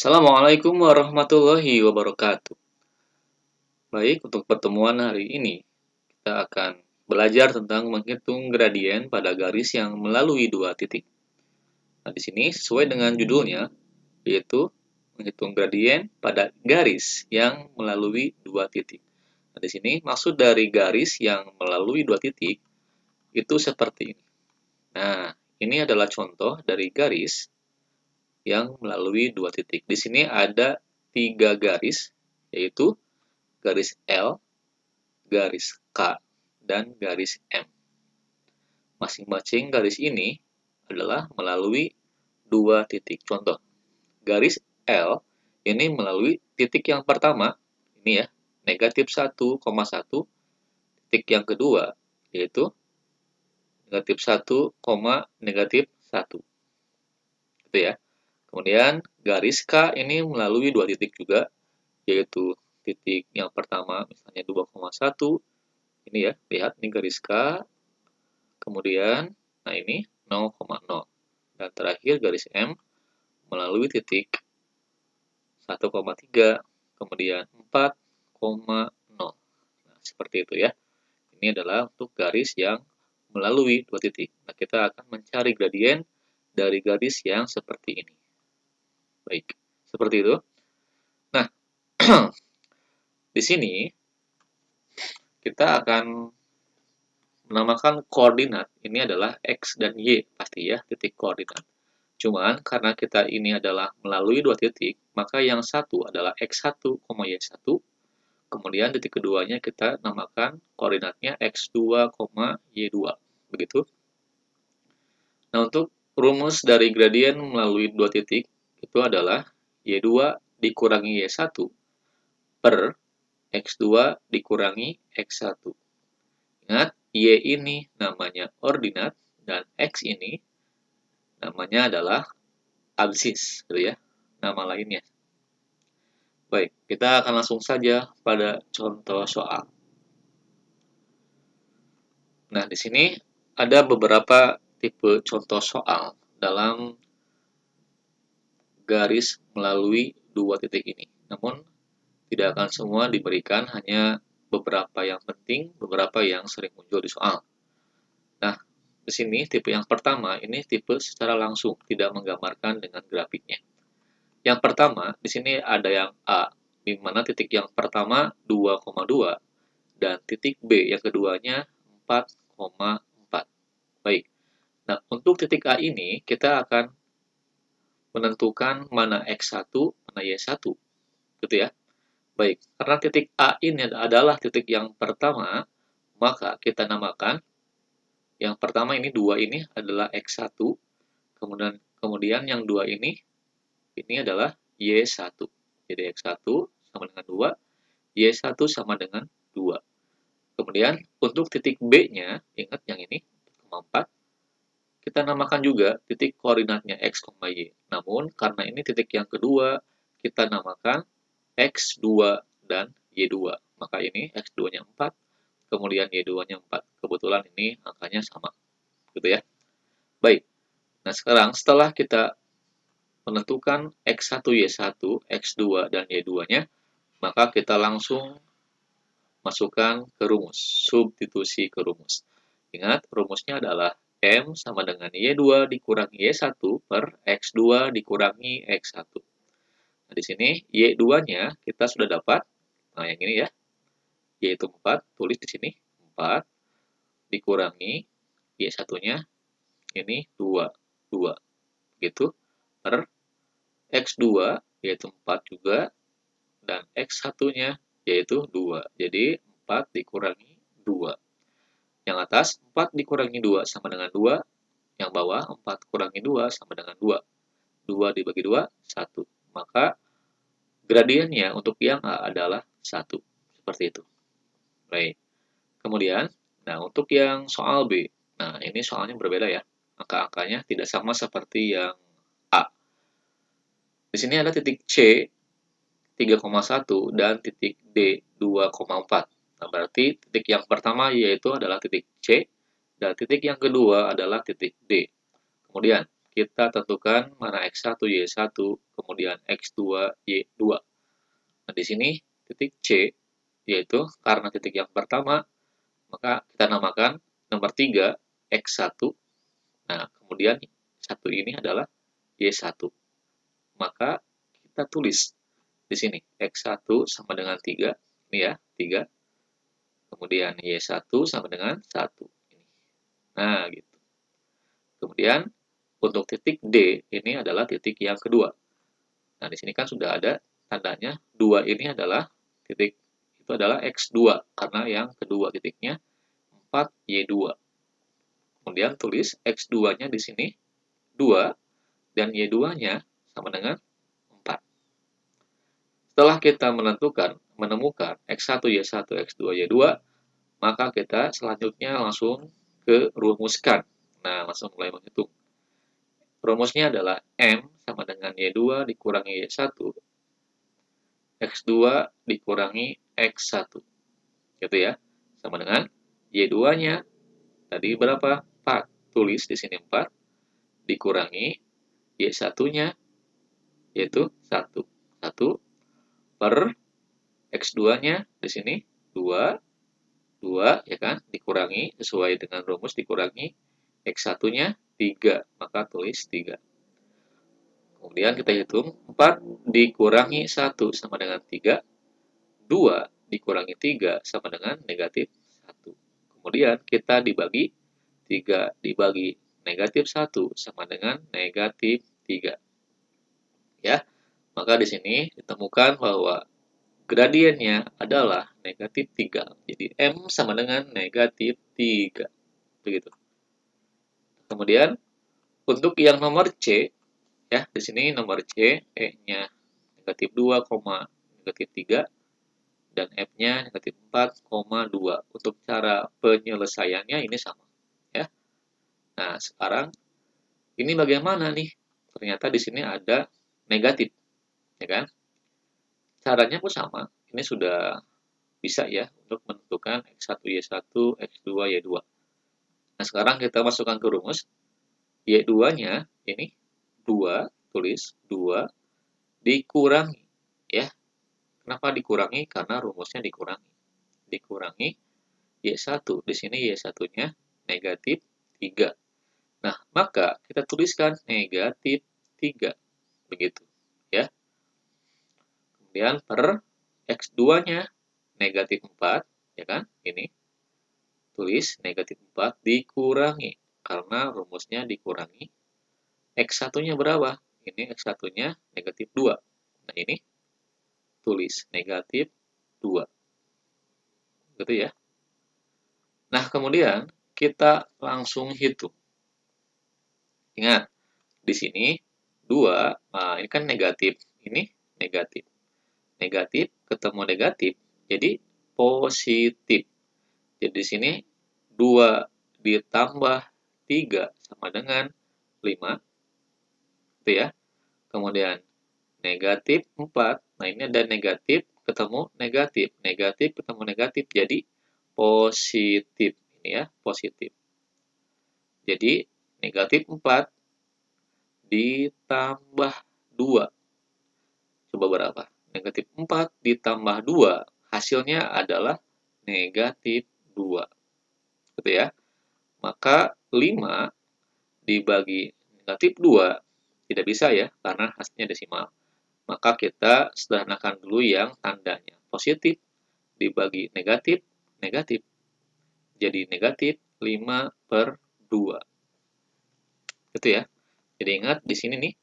Assalamualaikum warahmatullahi wabarakatuh. Baik, untuk pertemuan hari ini, kita akan belajar tentang menghitung gradien pada garis yang melalui dua titik. Nah, di sini sesuai dengan judulnya, yaitu menghitung gradien pada garis yang melalui dua titik. Nah, di sini maksud dari garis yang melalui dua titik itu seperti ini. Nah, ini adalah contoh dari garis yang melalui dua titik. Di sini ada 3 garis, yaitu garis L, garis K, dan garis M. Masing-masing garis ini adalah melalui dua titik. Contoh, garis L ini melalui titik yang pertama, ini ya, negatif 1,1, titik yang kedua, yaitu negatif 1, negatif 1. Gitu ya. Kemudian garis K ini melalui dua titik juga, yaitu titik yang pertama misalnya 2,1, ini ya, lihat ini garis K, kemudian nah ini 0,0, dan terakhir garis M melalui titik 1,3, kemudian 4,0. Nah, seperti itu ya. Ini adalah untuk garis yang melalui dua titik. Nah, kita akan mencari gradien dari garis yang seperti ini. Baik, seperti itu. Nah, di sini kita akan menamakan koordinat. Ini adalah X dan Y, pasti ya, titik koordinat. Cuman, karena kita ini adalah melalui dua titik, maka yang satu adalah X1, Y1. Kemudian titik keduanya kita namakan koordinatnya X2, Y2. Begitu. Nah, untuk rumus dari gradien melalui dua titik, itu adalah Y2 dikurangi Y1 per X2 dikurangi X1. Ingat, Y ini namanya ordinat, dan X ini namanya adalah absis, gitu ya, nama lainnya. Baik, kita akan langsung saja pada contoh soal. Nah, di sini ada beberapa tipe contoh soal dalam garis melalui dua titik ini. Namun, tidak akan semua diberikan, hanya beberapa yang penting, beberapa yang sering muncul di soal. Nah, di sini tipe yang pertama, ini tipe secara langsung, tidak menggambarkan dengan grafiknya. Yang pertama, di sini ada yang A, di mana titik yang pertama 2,2 dan titik B yang keduanya 4,4. Baik. Nah, untuk titik A ini kita akan menentukan mana X1, mana Y1, gitu ya. Baik, karena titik A ini adalah titik yang pertama, maka kita namakan yang pertama ini 2 ini adalah X1, kemudian yang 2 ini adalah Y1. Jadi X1 sama dengan 2, Y1 sama dengan 2. Kemudian untuk titik B-nya, ingat yang ini, 4, kita namakan juga titik koordinatnya X, Y. Namun, karena ini titik yang kedua, kita namakan X2 dan Y2. Maka ini X2-nya 4, kemudian Y2-nya 4. Kebetulan ini angkanya sama. Gitu ya. Baik. Nah, sekarang setelah kita menentukan X1, Y1, X2, dan Y2-nya, maka kita langsung masukkan ke rumus, substitusi ke rumus. Ingat, rumusnya adalah M sama dengan Y2 dikurangi Y1 per X2 dikurangi X1. Nah, di sini Y2-nya kita sudah dapat. Nah, yang ini ya, yaitu 4, tulis di sini 4 dikurangi Y1-nya ini 2. Begitu, per X2 yaitu 4 juga, dan X1-nya yaitu 2. Jadi 4 dikurangi 2. Yang atas 4 dikurangi 2 sama dengan 2. Yang bawah 4 kurangi 2 sama dengan 2. 2 dibagi 2, 1. Maka gradiennya untuk yang A adalah 1. Seperti itu. Baik. Kemudian, nah untuk yang soal B. Nah, ini soalnya berbeda ya. Angka-angkanya tidak sama seperti yang A. Di sini ada titik C 3,1 dan titik D 2,4. Nah, berarti titik yang pertama yaitu adalah titik C, dan titik yang kedua adalah titik D. Kemudian, kita tentukan mana X1, Y1, kemudian X2, Y2. Nah, di sini titik C, yaitu karena titik yang pertama, maka kita namakan nomor 3 X1. Nah, kemudian 1 ini adalah Y1. Maka kita tulis di sini X1 sama dengan 3, ini ya, 3. Kemudian Y1 sama dengan 1. Nah, gitu. Kemudian untuk titik D, ini adalah titik yang kedua. Nah, di sini kan sudah ada tandanya 2 ini adalah titik itu adalah X2 karena yang kedua titiknya 4Y2. Kemudian tulis X2-nya di sini 2 dan Y2-nya sama dengan 4. Setelah kita menemukan X1, Y1, X2, Y2, maka kita selanjutnya langsung ke rumuskan. Nah, langsung mulai menghitung. Rumusnya adalah M sama dengan Y2 dikurangi Y1, X2 dikurangi X1. Gitu ya. Sama dengan Y2-nya tadi berapa? 4. Tulis di sini 4 dikurangi Y1-nya yaitu 1. 1 per X2-nya di sini 2, 2 ya kan, dikurangi sesuai dengan rumus dikurangi X1-nya 3, maka tulis 3. Kemudian kita hitung 4 dikurangi 1 sama dengan 3, 2 dikurangi 3 sama dengan negatif 1. Kemudian kita dibagi 3 dibagi negatif 1 sama dengan negatif 3. Ya, maka di sini ditemukan bahwa gradiennya adalah negatif 3. Jadi M sama dengan negatif 3. Begitu. Kemudian untuk yang nomor C, ya, di sini nomor C, E-nya negatif 2, negatif 3, dan F-nya negatif 4,2. Untuk cara penyelesaiannya ini sama. Ya. Nah, sekarang ini bagaimana nih? Ternyata di sini ada negatif, ya kan? Caranya pun sama. Ini sudah bisa ya untuk menentukan X1, Y1, X2, Y2. Nah, sekarang kita masukkan ke rumus. Y2-nya ini 2, tulis 2 dikurangi, ya. Kenapa dikurangi? Karena rumusnya dikurangi. Dikurangi Y1. Di sini Y1-nya negatif 3. Nah, maka kita tuliskan negatif 3. Begitu, ya. Kemudian per X2-nya negatif 4, ya kan? Ini. Tulis negatif 4 dikurangi. Karena rumusnya dikurangi. X1-nya berapa? Ini X1-nya negatif 2. Nah, ini tulis negatif 2. Gitu ya. Nah, kemudian kita langsung hitung. Ingat, di sini 2, nah ini kan negatif. Ini negatif. Negatif ketemu negatif, jadi positif. Jadi di sini 2 ditambah 3 sama dengan 5. Itu ya. Kemudian negatif 4. Nah, ini ada negatif ketemu negatif. Negatif ketemu negatif jadi positif. Ini ya, positif. Jadi negatif 4 ditambah 2. Coba berapa? Negatif 4 ditambah 2. Hasilnya adalah negatif 2. Gitu ya. Maka 5 dibagi negatif 2 tidak bisa ya, karena hasilnya desimal. Maka kita sederhanakan dulu yang tandanya positif dibagi negatif, negatif. Jadi negatif 5 per 2. Gitu ya. Jadi ingat di sini nih,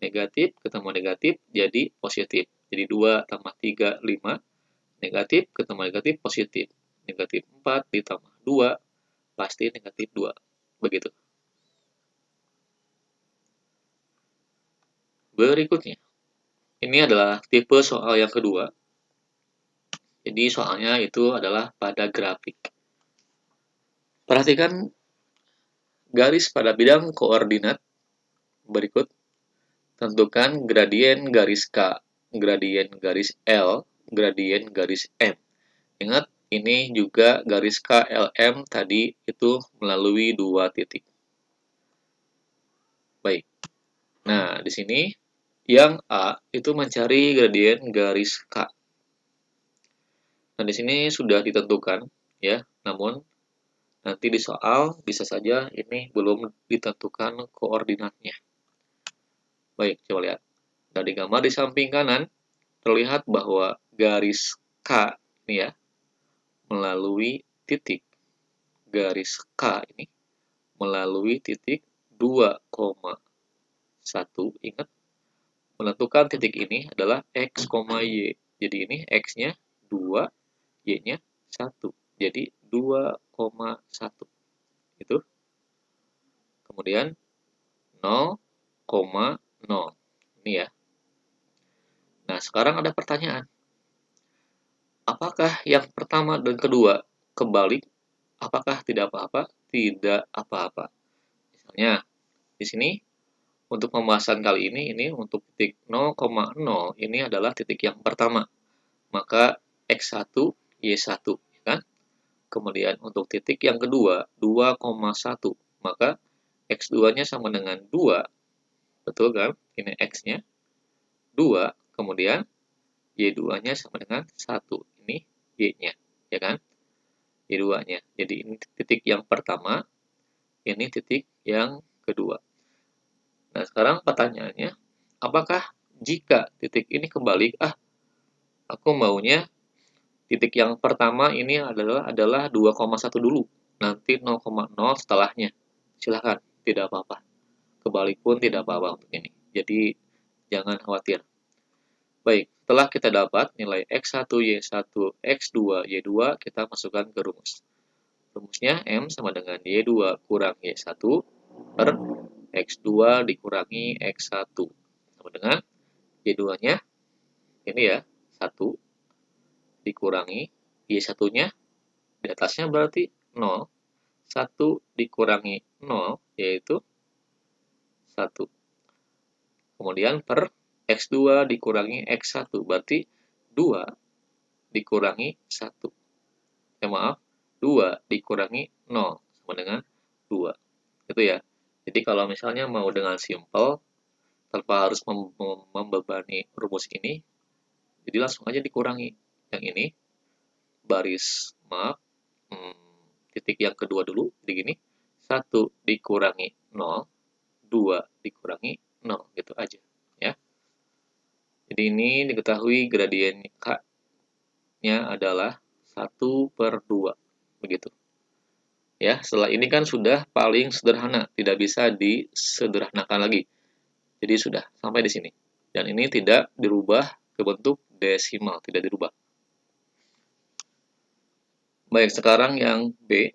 negatif ketemu negatif jadi positif. Jadi 2 tambah 3, 5. Negatif ketemu negatif positif. Negatif 4 ditambah 2 pasti negatif 2. Begitu. Berikutnya. Ini adalah tipe soal yang kedua. Jadi soalnya itu adalah pada grafik. Perhatikan garis pada bidang koordinat berikut. Tentukan gradien garis K, gradien garis L, gradien garis M. Ingat, ini juga garis KLM tadi itu melalui 2 titik. Baik, Nah, di sini yang A itu mencari gradien garis K. Nah, di sini sudah ditentukan ya, namun nanti di soal bisa saja ini belum ditentukan koordinatnya. Baik, coba lihat. Dari gambar di samping kanan terlihat bahwa garis K ini ya melalui titik garis K ini melalui titik 2,1. Ingat, menentukan titik ini adalah X, Y. Jadi ini X-nya 2, Y-nya 1. Jadi 2,1. Itu. Kemudian 0,0. Ini ya. Nah, sekarang ada pertanyaan. Apakah yang pertama dan kedua kebalik? Apakah tidak apa-apa? Tidak apa-apa. Misalnya, di sini untuk pembahasan kali ini untuk titik 0,0 ini adalah titik yang pertama. Maka X1, Y1, kan? Kemudian untuk titik yang kedua, 2,1. Maka X2-nya sama dengan 2. Betul kan? Ini X-nya 2. Kemudian Y2-nya sama dengan 1. Ini Y-nya. Ya kan? Y2-nya. Jadi ini titik yang pertama. Ini titik yang kedua. Nah, sekarang pertanyaannya, apakah jika titik ini kebalik, aku maunya titik yang pertama ini adalah 2,1 dulu, nanti 0,0 setelahnya. Silahkan, tidak apa-apa. Kebalik pun tidak apa-apa untuk ini. Jadi, jangan khawatir. Baik, setelah kita dapat nilai X1, Y1, X2, Y2, kita masukkan ke rumus. Rumusnya M sama dengan Y2 kurang Y1 per X2 dikurangi X1. Sama dengan Y2-nya, ini ya, 1 dikurangi Y1-nya, di atasnya berarti 0. 1 dikurangi 0, yaitu 1. Kemudian per X2 dikurangi X1, berarti 2 dikurangi 1. Maaf, 2 dikurangi 0, sama dengan 2. Itu ya. Jadi kalau misalnya mau dengan simple, tanpa harus membebani rumus ini, jadi langsung aja dikurangi. Yang ini, baris, maaf, titik yang kedua dulu, jadi gini, 1 dikurangi 0, 2 dikurangi 0, gitu aja. Ya. Jadi ini diketahui gradien K-nya adalah 1 per 2. Begitu. Ya, setelah ini kan sudah paling sederhana, tidak bisa disederhanakan lagi. Jadi sudah sampai di sini. Dan ini tidak dirubah ke bentuk desimal, tidak dirubah. Baik, sekarang yang B.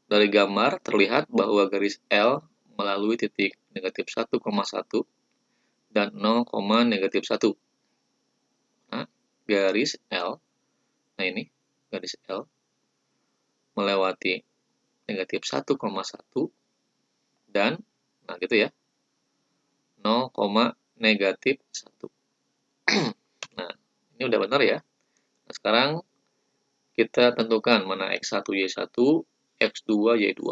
Dari gambar terlihat bahwa garis L melalui titik negatif 1,1 dan 0, negatif 1. Nah, garis L, nah ini garis L melewati negatif 1,1 dan, nah gitu ya, 0, negatif 1. Nah, ini udah benar ya. Nah, sekarang kita tentukan mana X1, Y1, X2, Y2.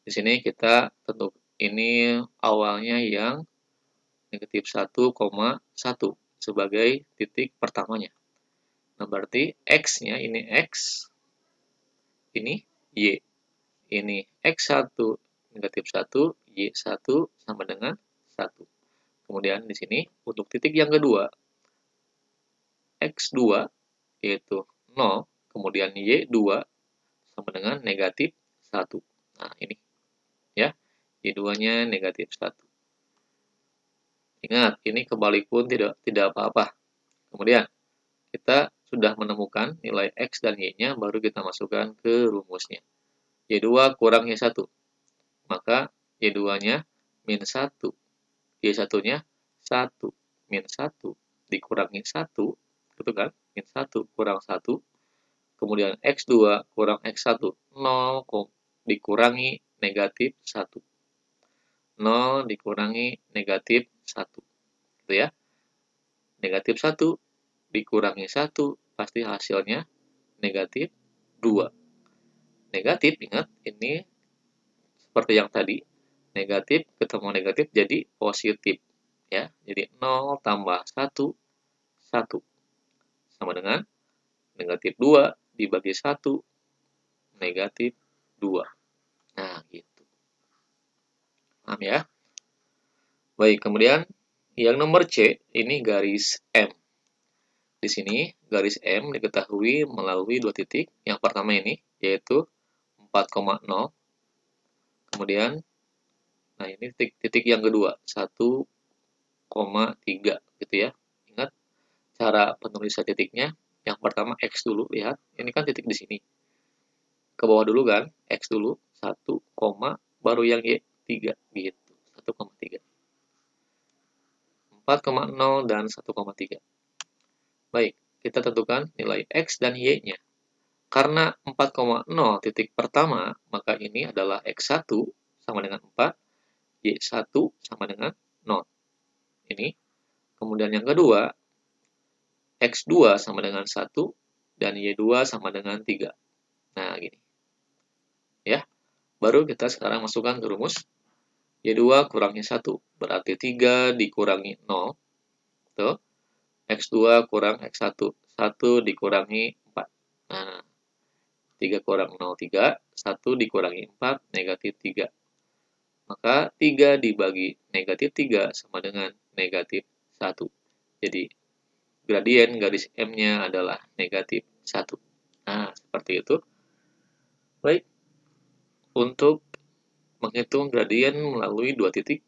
Di sini kita tentu ini awalnya yang negatif 1,1 sebagai titik pertamanya. Nah, berarti X-nya ini X, ini Y. Ini X1 negatif 1, Y1 sama dengan 1. Kemudian di sini untuk titik yang kedua, X2 yaitu 0, kemudian Y2 sama dengan negatif 1. Nah, ini ya, Y2-nya negatif 1. Ingat, ini kebalik pun tidak apa-apa. Kemudian, kita sudah menemukan nilai X dan Y-nya, baru kita masukkan ke rumusnya. Y2 kurang Y1. Maka Y2-nya min 1. Y1-nya 1. Min 1 dikurangi 1. Gitu kan? Min 1 kurang 1. Kemudian X2 kurang X1. 0 dikurangi negatif 1. 0 dikurangi negatif 1. Gitu ya. Negatif 1 dikurangi 1, pasti hasilnya negatif 2. Negatif, ingat, ini seperti yang tadi, negatif ketemu negatif jadi positif. Ya, jadi 0 tambah 1, 1. Sama dengan negatif 2 dibagi 1, negatif 2. Nah, gitu. Paham ya? Baik, kemudian yang nomor C, ini garis M. Di sini, garis M diketahui melalui dua titik. Yang pertama ini, yaitu 4,0. Kemudian, nah ini titik yang kedua, 1,3 gitu ya. Ingat, cara penulisan titiknya, yang pertama X dulu, lihat. Ini kan titik di sini. Ke bawah dulu kan, X dulu, 1, baru yang Y, 3, gitu. 1,3. 4,0 dan 1,3. Baik, kita tentukan nilai X dan Y-nya. Karena 4,0 titik pertama, maka ini adalah X1 sama dengan 4, Y1 sama dengan 0. Ini. Kemudian yang kedua, X2 sama dengan 1, dan Y2 sama dengan 3. Nah, gini. Ya, baru kita sekarang masukkan ke rumus. Y2 kurangnya 1, berarti 3 dikurangi 0. Tuh. X2 kurang X1, 1 dikurangi 4. Nah, 3 kurang 0, 3. 1 dikurangi 4, negatif 3. Maka 3 dibagi negatif 3 sama dengan negatif 1. Jadi, gradien garis M-nya adalah negatif 1. Nah, seperti itu. Baik, untuk menghitung gradien melalui dua titik,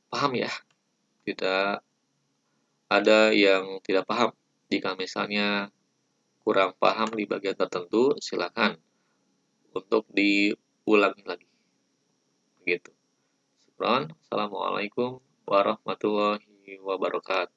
paham ya? Tidak ada yang tidak paham. Jika misalnya kurang paham di bagian tertentu, silakan untuk diulangi lagi. Begitu. Assalamualaikum warahmatullahi wabarakatuh.